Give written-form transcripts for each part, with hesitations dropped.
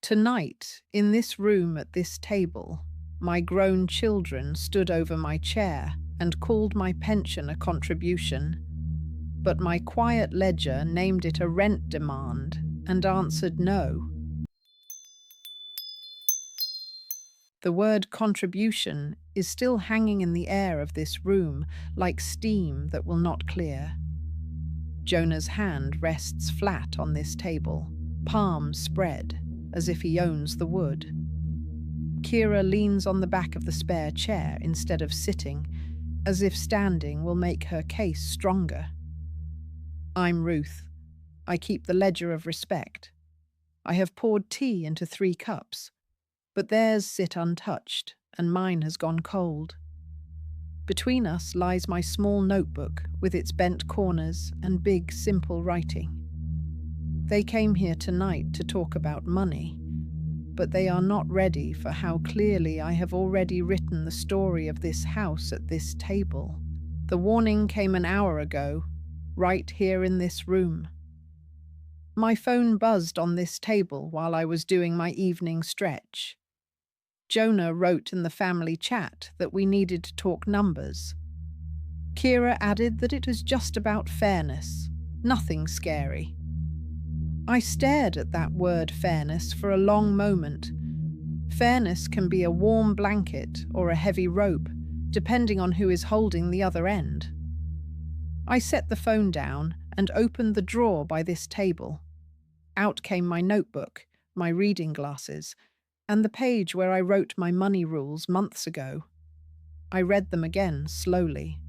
Tonight, in this room at this table, my grown children stood over my chair and called my pension a contribution, but my quiet ledger named it a rent demand and answered no. The word contribution is still hanging in the air of this room like steam that will not clear. Jonah's hand rests flat on this table, palms spread, as if he owns the wood. Kira leans on the back of the spare chair instead of sitting, as if standing will make her case stronger. I'm Ruth. I keep the ledger of respect. I have poured tea into 3 cups, but theirs sit untouched, and mine has gone cold. Between us lies my small notebook with its bent corners and big, simple writing. They came here tonight to talk about money, but they are not ready for how clearly I have already written the story of this house at this table. The warning came an hour ago, right here in this room. My phone buzzed on this table while I was doing my evening stretch. Jonah wrote in the family chat that we needed to talk numbers. Kira added that it was just about fairness, nothing scary. I stared at that word fairness for a long moment. Fairness can be a warm blanket or a heavy rope, depending on who is holding the other end. I set the phone down and opened the drawer by this table. Out came my notebook, my reading glasses, and the page where I wrote my money rules months ago. I read them again, slowly.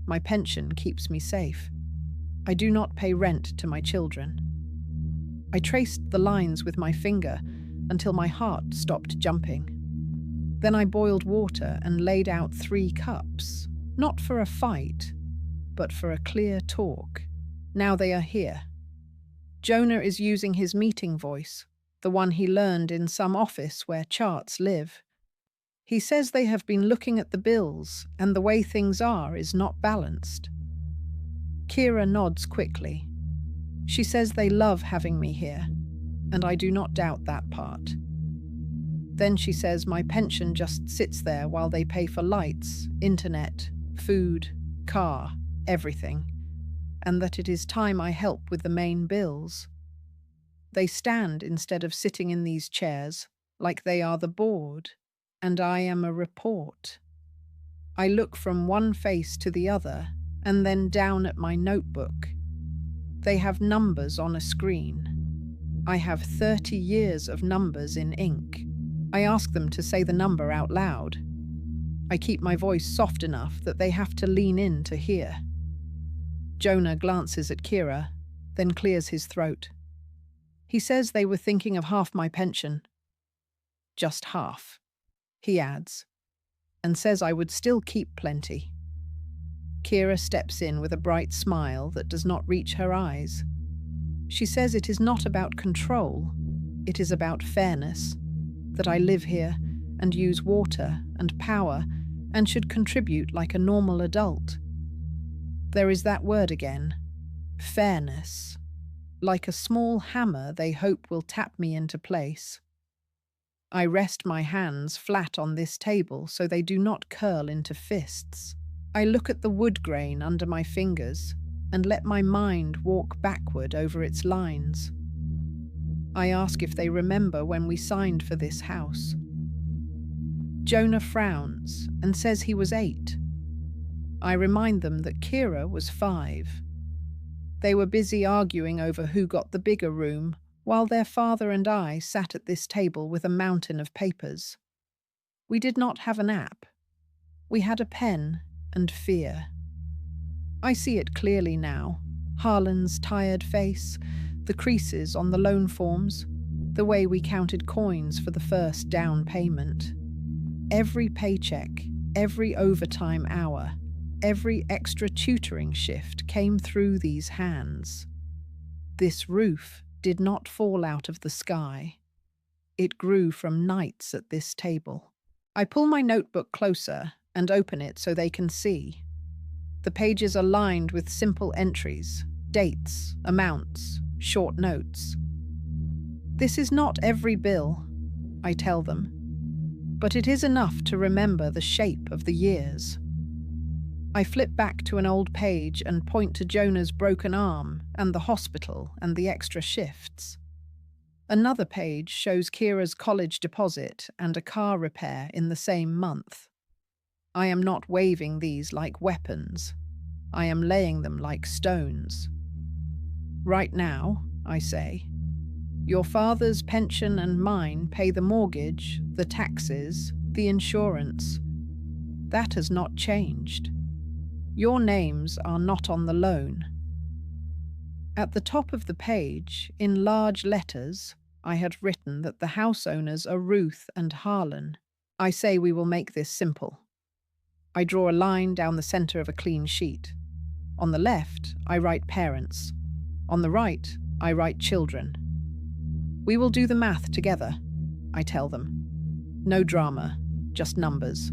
My pension keeps me safe. I do not pay rent to my children. I traced the lines with my finger until my heart stopped jumping. Then I boiled water and laid out 3 cups, not for a fight, but for a clear talk. Now they are here. Jonah is using his meeting voice, the one he learned in some office where charts live. He says they have been looking at the bills and the way things are is not balanced. Kira nods quickly. She says they love having me here, and I do not doubt that part. Then she says my pension just sits there while they pay for lights, internet, food, car, everything, and that it is time I help with the main bills. They stand instead of sitting in these chairs, like they are the board, and I am a report. I look from one face to the other, and then down at my notebook. They have numbers on a screen. I have 30 years of numbers in ink. I ask them to say the number out loud. I keep my voice soft enough that they have to lean in to hear. Jonah glances at Kira, then clears his throat. He says they were thinking of half my pension. Just half, he adds, and says I would still keep plenty. Kira steps in with a bright smile that does not reach her eyes. She says it is not about control, it is about fairness, that I live here and use water and power and should contribute like a normal adult. There is that word again, fairness. Like a small hammer they hope will tap me into place. I rest my hands flat on this table so they do not curl into fists. I look at the wood grain under my fingers and let my mind walk backward over its lines. I ask if they remember when we signed for this house. Jonah frowns and says he was 8. I remind them that Kira was 5. They were busy arguing over who got the bigger room, while their father and I sat at this table with a mountain of papers. We did not have an app. We had a pen and fear. I see it clearly now. Harlan's tired face, the creases on the loan forms, the way we counted coins for the first down payment. Every paycheck, every overtime hour, every extra tutoring shift came through these hands. This roof did not fall out of the sky. It grew from nights at this table. I pull my notebook closer and open it so they can see. The pages are lined with simple entries, dates, amounts, short notes. This is not every bill, I tell them, but it is enough to remember the shape of the years. I flip back to an old page and point to Jonah's broken arm and the hospital and the extra shifts. Another page shows Kira's college deposit and a car repair in the same month. I am not waving these like weapons. I am laying them like stones. Right now, I say, your father's pension and mine pay the mortgage, the taxes, the insurance. That has not changed. Your names are not on the loan. At the top of the page, in large letters, I had written that the house owners are Ruth and Harlan. I say we will make this simple. I draw a line down the center of a clean sheet. On the left, I write parents. On the right, I write children. We will do the math together, I tell them. No drama, just numbers.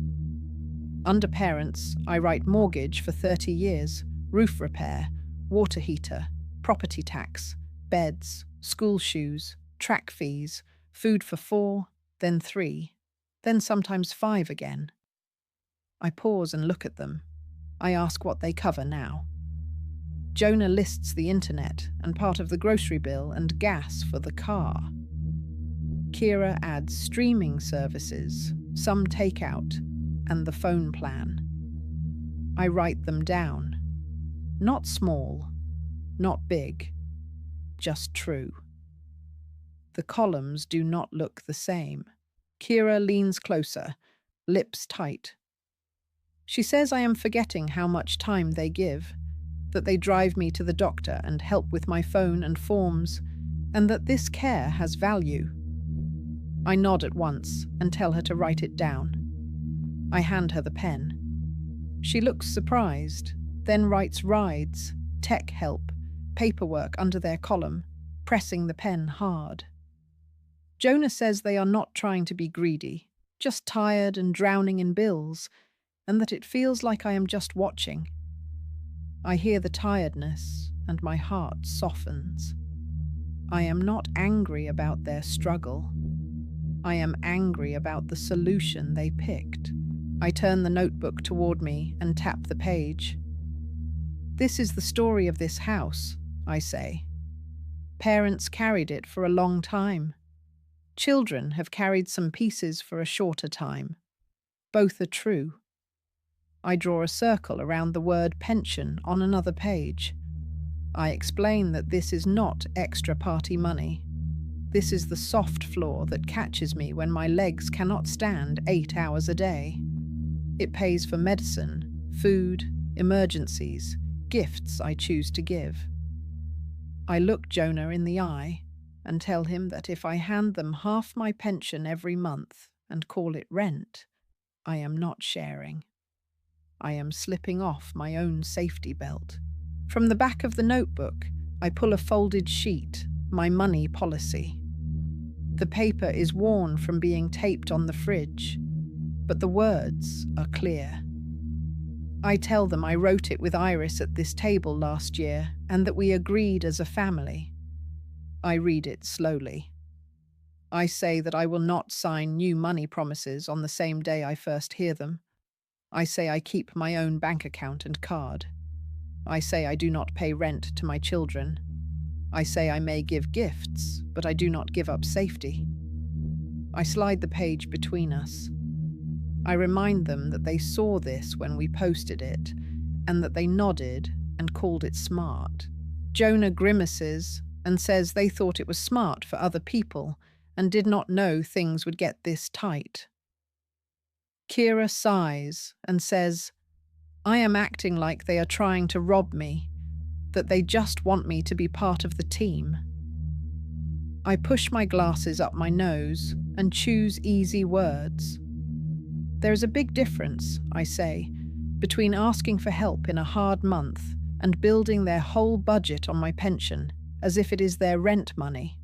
Under parents, I write mortgage for 30 years, roof repair, water heater, property tax, beds, school shoes, track fees, food for 4, then 3, then sometimes 5 again. I pause and look at them. I ask what they cover now. Jonah lists the internet and part of the grocery bill and gas for the car. Kira adds streaming services, some takeout, and the phone plan. I write them down. Not small, not big, just true. The columns do not look the same. Kira leans closer, lips tight. She says I am forgetting how much time they give, that they drive me to the doctor and help with my phone and forms, and that this care has value. I nod at once and tell her to write it down. I hand her the pen. She looks surprised, then writes rides, tech help, paperwork under their column, pressing the pen hard. Jonah says they are not trying to be greedy, just tired and drowning in bills, and that it feels like I am just watching. I hear the tiredness, and my heart softens. I am not angry about their struggle. I am angry about the solution they picked. I turn the notebook toward me and tap the page. This is the story of this house, I say. Parents carried it for a long time. Children have carried some pieces for a shorter time. Both are true. I draw a circle around the word pension on another page. I explain that this is not extra party money. This is the soft floor that catches me when my legs cannot stand 8 hours a day. It pays for medicine, food, emergencies, gifts I choose to give. I look Jonah in the eye and tell him that if I hand them half my pension every month and call it rent, I am not sharing. I am slipping off my own safety belt. From the back of the notebook, I pull a folded sheet, my money policy. The paper is worn from being taped on the fridge, but the words are clear. I tell them I wrote it with Iris at this table last year and that we agreed as a family. I read it slowly. I say that I will not sign new money promises on the same day I first hear them. I say I keep my own bank account and card. I say I do not pay rent to my children. I say I may give gifts, but I do not give up safety. I slide the page between us. I remind them that they saw this when we posted it, and that they nodded and called it smart. Jonah grimaces and says they thought it was smart for other people and did not know things would get this tight. Kira sighs and says, I am acting like they are trying to rob me, that they just want me to be part of the team. I push my glasses up my nose and choose easy words. There is a big difference, I say, between asking for help in a hard month and building their whole budget on my pension as if it is their rent money.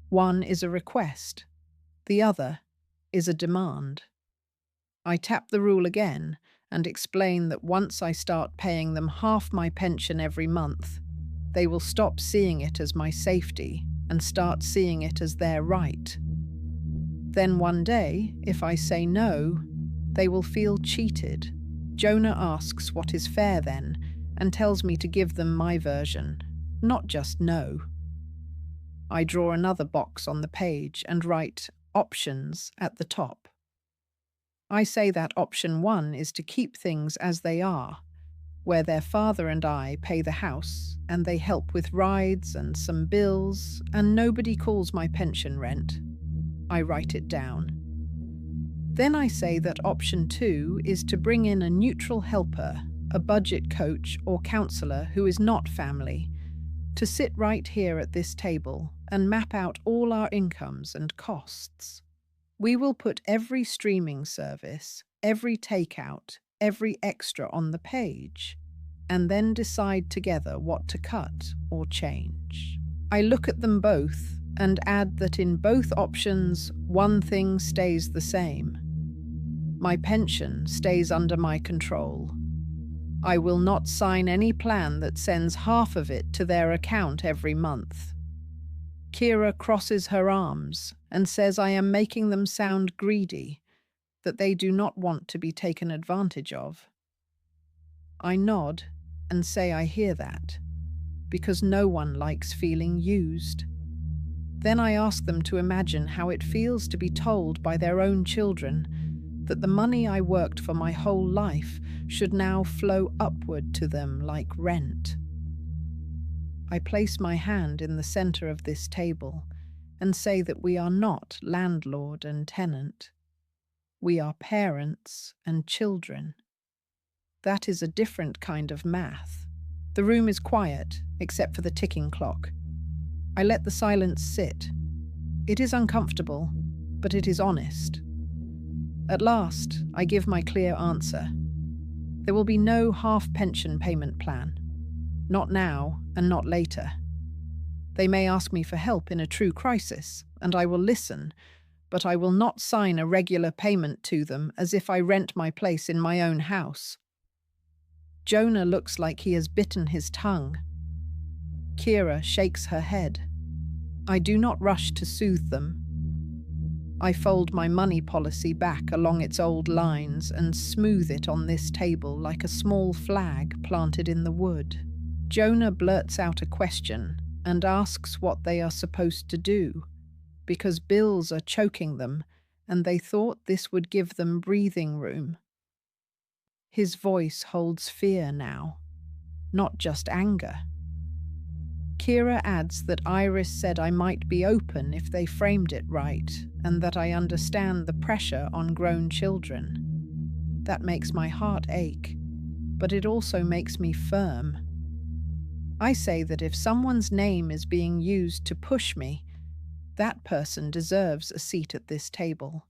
One is a request, the other is a demand. I tap the rule again and explain that once I start paying them half my pension every month, they will stop seeing it as my safety and start seeing it as their right. Then one day, if I say no, they will feel cheated. Jonah asks what is fair then, and tells me to give them my version, not just no. I draw another box on the page and write options at the top. I say that option 1 is to keep things as they are, where their father and I pay the house and they help with rides and some bills, and nobody calls my pension rent. I write it down. Then I say that option 2 is to bring in a neutral helper, a budget coach or counsellor who is not family, to sit right here at this table and map out all our incomes and costs. We will put every streaming service, every takeout, every extra on the page, and then decide together what to cut or change. I look at them both and add that in both options, one thing stays the same. My pension stays under my control. I will not sign any plan that sends half of it to their account every month. Kira crosses her arms and says I am making them sound greedy, that they do not want to be taken advantage of. I nod and say I hear that, because no one likes feeling used. Then I ask them to imagine how it feels to be told by their own children that the money I worked for my whole life should now flow upward to them like rent. I place my hand in the center of this table and say that we are not landlord and tenant. We are parents and children. That is a different kind of math. The room is quiet, except for the ticking clock. I let the silence sit. It is uncomfortable, but it is honest. At last, I give my clear answer. There will be no half pension payment plan. Not now and not later. They may ask me for help in a true crisis, and I will listen, but I will not sign a regular payment to them as if I rent my place in my own house. Jonah looks like he has bitten his tongue. Kira shakes her head. I do not rush to soothe them. I fold my money policy back along its old lines and smooth it on this table like a small flag planted in the wood. Jonah blurts out a question and asks what they are supposed to do, because bills are choking them and they thought this would give them breathing room. His voice holds fear now, not just anger. Kira adds that Iris said I might be open if they framed it right, and that I understand the pressure on grown children. That makes my heart ache, but it also makes me firm. I say that if someone's name is being used to push me, that person deserves a seat at this table,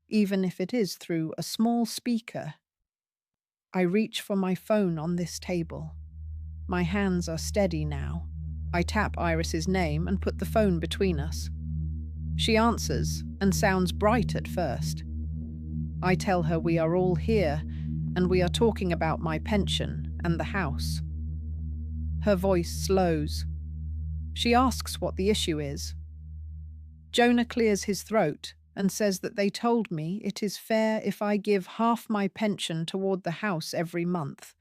even if it is through a small speaker. I reach for my phone on this table. My hands are steady now. I tap Iris's name and put the phone between us. She answers and sounds bright at first. I tell her we are all here and we are talking about my pension and the house. Her voice slows. She asks what the issue is. Jonah clears his throat and says that they told me it is fair if I give half my pension toward the house every month,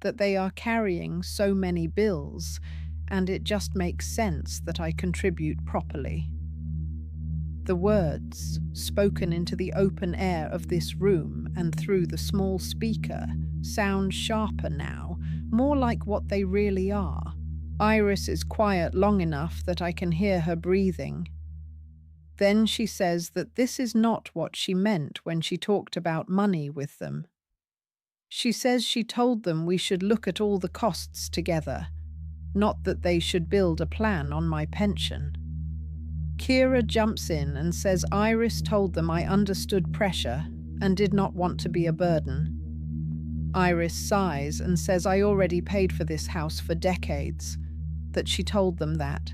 that they are carrying so many bills, and it just makes sense that I contribute properly. The words, spoken into the open air of this room and through the small speaker, sound sharper now, more like what they really are. Iris is quiet long enough that I can hear her breathing. Then she says that this is not what she meant when she talked about money with them. She says she told them we should look at all the costs together, not that they should build a plan on my pension. Kira jumps in and says Iris told them I understood pressure and did not want to be a burden. Iris sighs and says I already paid for this house for decades, that she told them that,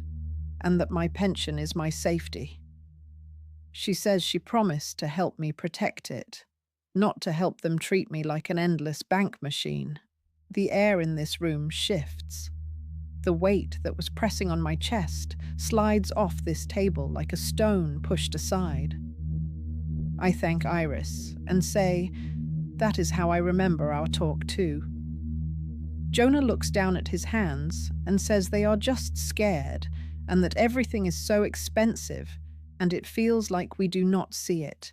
and that my pension is my safety. She says she promised to help me protect it, not to help them treat me like an endless bank machine. The air in this room shifts. The weight that was pressing on my chest slides off this table like a stone pushed aside. I thank Iris and say, "That is how I remember our talk too." Jonah looks down at his hands and says they are just scared and that everything is so expensive and it feels like we do not see it.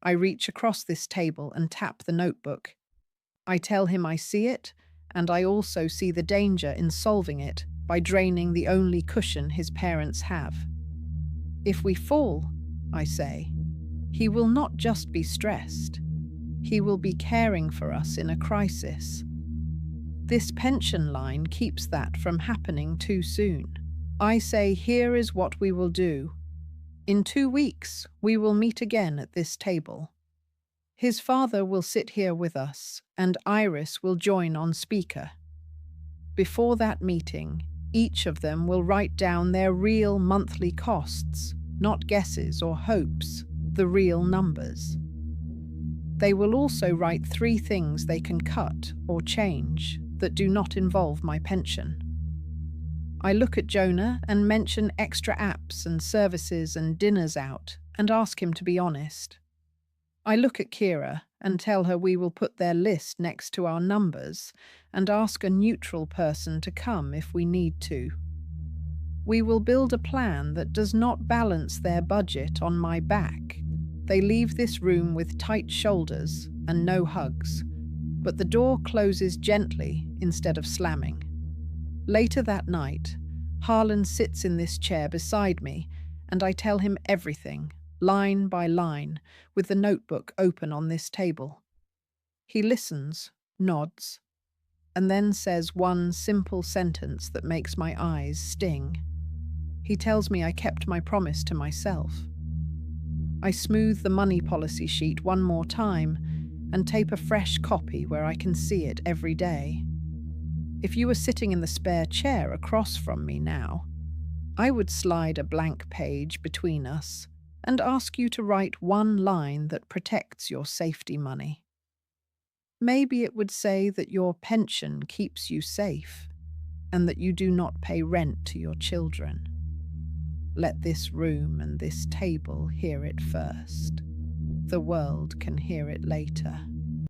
I reach across this table and tap the notebook. I tell him I see it, and I also see the danger in solving it by draining the only cushion his parents have. If we fall, I say, he will not just be stressed. He will be caring for us in a crisis. This pension line keeps that from happening too soon. I say, here is what we will do. In 2 weeks, we will meet again at this table. His father will sit here with us, and Iris will join on speaker. Before that meeting, each of them will write down their real monthly costs, not guesses or hopes, the real numbers. They will also write 3 things they can cut or change that do not involve my pension. I look at Jonah and mention extra apps and services and dinners out and ask him to be honest. I look at Kira and tell her we will put their list next to our numbers and ask a neutral person to come if we need to. We will build a plan that does not balance their budget on my back. They leave this room with tight shoulders and no hugs, but the door closes gently instead of slamming. Later that night, Harlan sits in this chair beside me and I tell him everything, line by line, with the notebook open on this table. He listens, nods, and then says one simple sentence that makes my eyes sting. He tells me I kept my promise to myself. I smooth the money policy sheet one more time and tape a fresh copy where I can see it every day. If you were sitting in the spare chair across from me now, I would slide a blank page between us and ask you to write one line that protects your safety money. Maybe it would say that your pension keeps you safe and that you do not pay rent to your children. Let this room and this table hear it first. The world can hear it later.